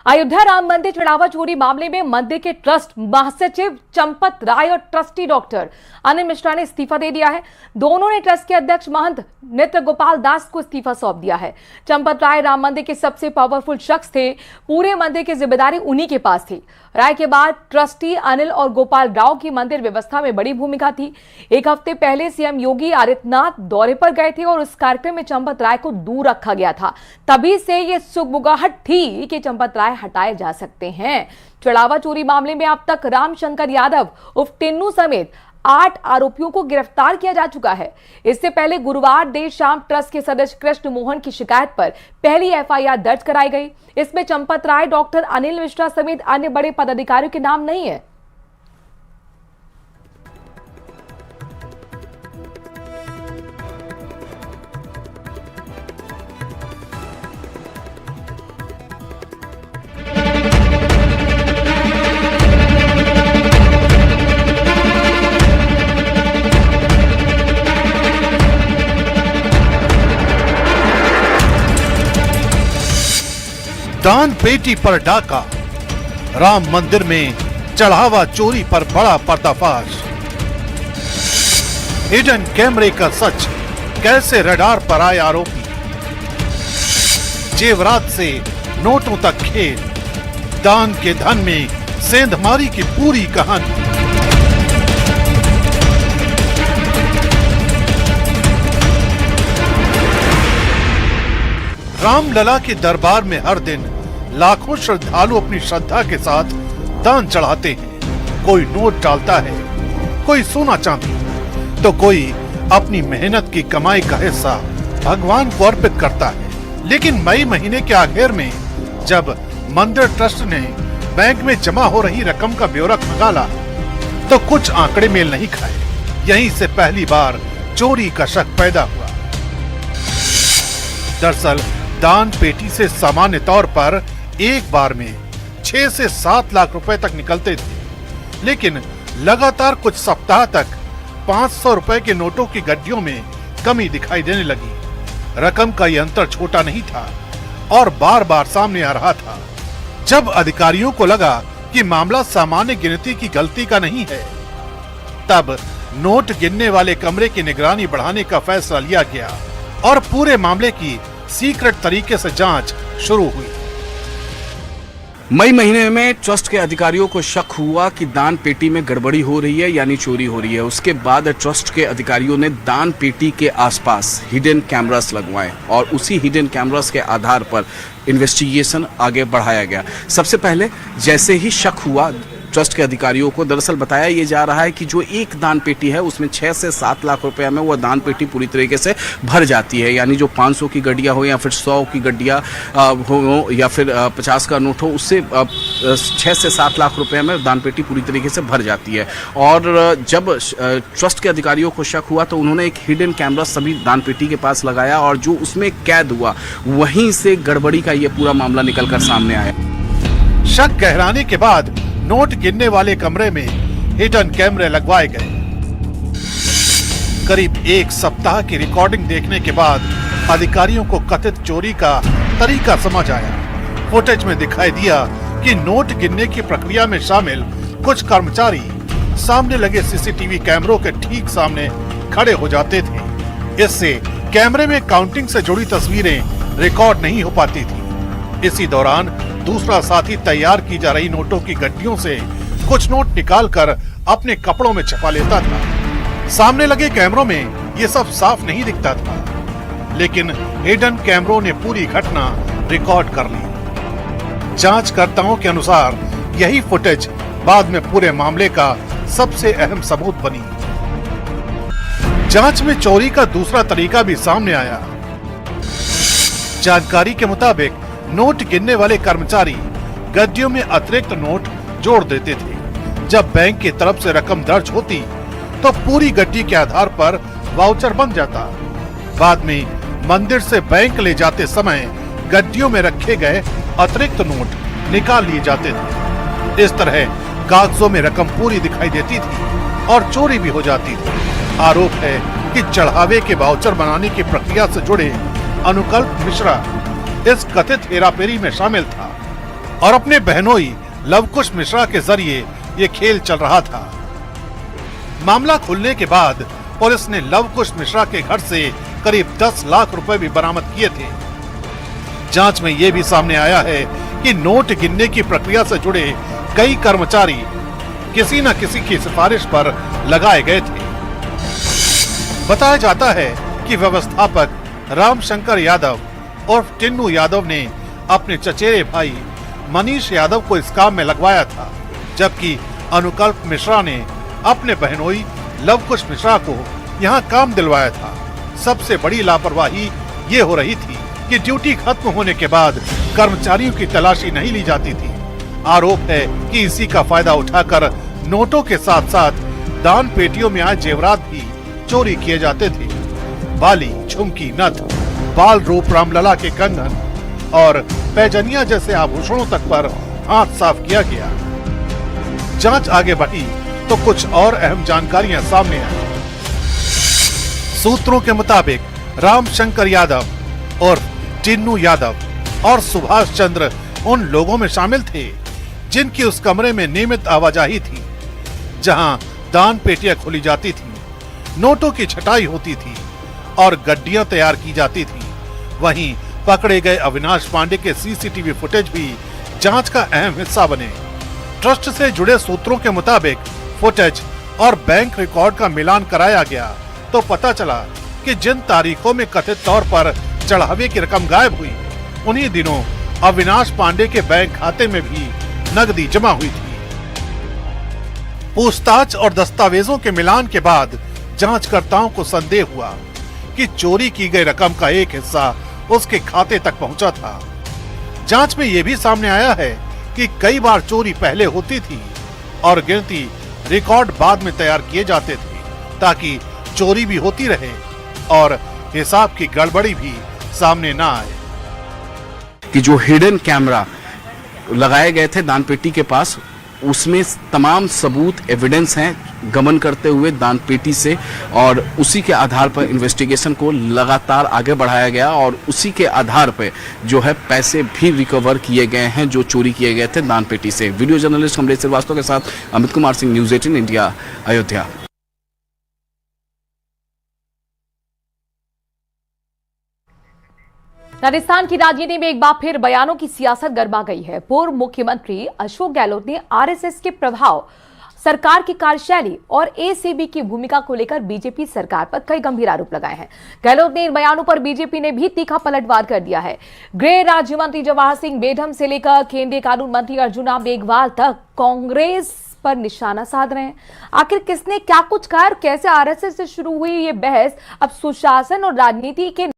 अयोध्या राम मंदिर चढ़ावा चोरी मामले में मंदिर के ट्रस्ट महासचिव चंपत राय और ट्रस्टी डॉक्टर अनिल मिश्रा ने इस्तीफा दे दिया है। दोनों ने ट्रस्ट के अध्यक्ष महंत नित्य गोपाल दास को इस्तीफा सौंप दिया है। चंपत राय राम मंदिर के सबसे पावरफुल शख्स थे, पूरे मंदिर की जिम्मेदारी उन्हीं के पास थी। राय के बाद ट्रस्टी अनिल और गोपाल राव की मंदिर व्यवस्था में बड़ी भूमिका थी। एक हफ्ते पहले सीएम योगी आदित्यनाथ दौरे पर गए थे और उस कार्यक्रम में चंपत राय को दूर रखा गया था। तभी से ये सुगबुगाहट थी कि चंपत राय हटाए जा सकते हैं। चढ़ावा चोरी मामले में अब तक रामशंकर यादव उर्फ टिन्नू समेत 8 आरोपियों को गिरफ्तार किया जा चुका है। इससे पहले गुरुवार देर शाम ट्रस्ट के सदस्य कृष्ण मोहन की शिकायत पर पहली एफआईआर दर्ज कराई गई। इसमें चंपत राय, डॉक्टर अनिल मिश्रा समेत अन्य बड़े पदाधिकारियों के नाम नहीं है। दान पेटी पर डाका, राम मंदिर में चढ़ावा चोरी पर बड़ा पर्दाफाश। हिडन कैमरे का सच, कैसे रडार पर आए आरोपी। जेवरात से नोटों तक खेल, दान के धन में सेंधमारी की पूरी कहानी। रामलला के दरबार में हर दिन लाखों श्रद्धालु अपनी श्रद्धा के साथ दान चढ़ाते हैं। कोई नोट डालता है, कोई सोना चांदी, तो कोई अपनी मेहनत की कमाई का हिस्सा भगवान को अर्पित करता है। लेकिन मई महीने के आखिर में जब मंदिर ट्रस्ट ने बैंक में जमा हो रही रकम का ब्यौरा खंगाला तो कुछ आंकड़े मेल नहीं खाए। यहीं से पहली बार चोरी का शक पैदा हुआ। दरअसल दान पेटी से सामान्य तौर पर एक बार में 6 से 7 लाख रुपए तक निकलते थे, लेकिन लगातार कुछ सप्ताह तक 500 रुपए के नोटों की गड्डियों में कमी दिखाई देने लगी। रकम का यह अंतर छोटा नहीं था और बार बार सामने आ रहा था। जब अधिकारियों को लगा कि मामला सामान्य गिनती की गलती का नहीं है, तब नोट गिनने वाले कमरे की निगरानी बढ़ाने का फैसला लिया गया और पूरे मामले की सीक्रेट तरीके से जांच शुरू हुई। मई महीने में ट्रस्ट के अधिकारियों को शक हुआ कि दान पेटी में गड़बड़ी हो रही है, यानी चोरी हो रही है। उसके बाद ट्रस्ट के अधिकारियों ने दान पेटी के आसपास हिडन कैमरास लगवाए और उसी हिडन कैमरास के आधार पर इन्वेस्टिगेशन आगे बढ़ाया गया। सबसे पहले जैसे ही शक हुआ ट्रस्ट के अधिकारियों को, दरअसल बताया ये जा रहा है कि जो एक दान पेटी है उसमें 6 से 7 लाख रुपए में वह दान पेटी पूरी तरीके से भर जाती है। यानी जो 500 की गड्डियां हो या फिर 100 की गड्डियां हो या फिर 50 का नोट हो, उससे 6 से 7 लाख रुपए में दान पेटी पूरी तरीके से भर जाती है। और जब ट्रस्ट के अधिकारियों को शक हुआ तो उन्होंने एक हिडन कैमरा सभी दान पेटी के पास लगाया और जो उसमें कैद हुआ वहीं से गड़बड़ी का ये पूरा मामला निकलकर सामने आया। शक गहराने के बाद नोट गिनने वाले कमरे में हिडन कैमरे लगवाए गए। करीब एक सप्ताह की रिकॉर्डिंग देखने के बाद अधिकारियों को कथित चोरी का तरीका समझ आया। फुटेज में दिखाई दिया कि नोट गिनने की प्रक्रिया में शामिल कुछ कर्मचारी सामने लगे सीसीटीवी कैमरों के ठीक सामने खड़े हो जाते थे। इससे कैमरे में काउंटिंग से जुड़ी तस्वीरें रिकॉर्ड नहीं हो पाती थी। इसी दौरान दूसरा साथी तैयार की जा रही नोटों की गड्डियों से कुछ नोट निकालकर अपने कपड़ों में छपा लेता था। सामने लगे कैमरों में ये सब साफ नहीं दिखता था, लेकिन हिडन कैमरों ने पूरी घटना रिकॉर्ड कर ली। जांचकर्ताओं के अनुसार यही फुटेज बाद में पूरे मामले का सबसे अहम सबूत बनी। जांच में चोरी का दूसरा तरीका भी सामने आया। जानकारी के मुताबिक नोट गिनने वाले कर्मचारी गड्डियों में अतिरिक्त नोट जोड़ देते थे। जब बैंक की तरफ से रकम दर्ज होती तो पूरी गड्डी के आधार पर वाउचर बन जाता। बाद में मंदिर से बैंक ले जाते समय गड्डियों में रखे गए अतिरिक्त नोट निकाल लिए जाते थे। इस तरह कागजों में रकम पूरी दिखाई देती थी और चोरी भी हो जाती थी। आरोप है कि चढ़ावे के वाउचर बनाने की प्रक्रिया से जुड़े अनुकल्प मिश्रा इस कथित हेराफेरी में शामिल था। और अपने बहनोई लवकुश मिश्रा के जरिए ये खेल चल रहा था। मामला खुलने के बाद पुलिस ने लवकुश मिश्रा के घर से करीब 10 लाख रुपए भी बरामद किए थे। जांच में ये भी सामने आया है कि नोट गिनने की प्रक्रिया से जुड़े कई कर्मचारी किसी न किसी की सिफारिश पर लगाए गए थे। बताया जाता है कि व्यवस्थापक रामशंकर यादव और टिन्नू यादव ने अपने चचेरे भाई मनीष यादव को इस काम में लगवाया था, जबकि अनुकल्प मिश्रा ने अपने बहनोई लवकुश मिश्रा को यहाँ काम दिलवाया था। सबसे बड़ी लापरवाही ये हो रही थी कि ड्यूटी खत्म होने के बाद कर्मचारियों की तलाशी नहीं ली जाती थी। आरोप है कि इसी का फायदा उठाकर नोटों के साथ साथ दान पेटियों में आए जेवरात भी चोरी किए जाते थे। बाली, झुमकी, नथ, बाल रूप रामलला के कंगन और पैजनिया जैसे आभूषणों तक पर हाथ साफ किया गया। जांच आगे बढ़ी तो कुछ और अहम जानकारियां सामने आई। सूत्रों के मुताबिक रामशंकर यादव और टिन्नू यादव और सुभाष चंद्र उन लोगों में शामिल थे जिनकी उस कमरे में नियमित आवाजाही थी, जहां दान पेटियां खोली जाती थी, नोटों की छटाई होती थी और गड्डियां तैयार की जाती थी। वहीं पकड़े गए अविनाश पांडे के सीसीटीवी फुटेज भी जांच का अहम हिस्सा बने। ट्रस्ट से जुड़े सूत्रों के मुताबिक फुटेज और बैंक रिकॉर्ड का मिलान कराया गया तो पता चला कि जिन तारीखों में कथित तौर पर चढ़ावे की रकम गायब हुई, उन्हीं दिनों अविनाश पांडे के बैंक खाते में भी नकदी जमा हुई थी। पूछताछ और दस्तावेजों के मिलान के बाद जांचकर्ताओं को संदेह हुआ कि चोरी की गई रकम का एक हिस्सा उसके खाते तक पहुंचा था। जांच में यह भी सामने आया है कि कई बार चोरी पहले होती थी और गिनती रिकॉर्ड बाद में तैयार किए जाते थे, ताकि चोरी भी होती रहे और हिसाब की गड़बड़ी भी सामने ना आए। कि जो हिडन कैमरा लगाए गए थे दान पेटी के पास, उसमें तमाम सबूत एविडेंस हैं गमन करते हुए दान पेटी से, और उसी के आधार पर इन्वेस्टिगेशन को लगातार आगे बढ़ाया गया और उसी के आधार पर जो है पैसे भी रिकवर किए गए हैं जो चोरी किए गए थे दान पेटी से। वीडियो जर्नलिस्ट कमलेश श्रीवास्तव के साथ अमित कुमार सिंह, न्यूज़ 18 इंडिया, अयोध्या। राजस्थान की राजनीति में एक बार फिर बयानों की सियासत गर्मा गई है। पूर्व मुख्यमंत्री अशोक गहलोत ने आरएसएस के प्रभाव, सरकार की कार्यशैली और एसीबी की भूमिका को लेकर बीजेपी सरकार पर कई गंभीर आरोप लगाए हैं। गहलोत ने इन बयानों पर बीजेपी ने भी तीखा पलटवार कर दिया है। गृह राज्य मंत्री जवाहर सिंह बेढम से लेकर केंद्रीय कानून मंत्री अर्जुना मेघवाल तक कांग्रेस पर निशाना साध रहे हैं। आखिर किसने क्या कुछ कहा और कैसे आरएसएस से शुरू हुई ये बहस अब सुशासन और राजनीति के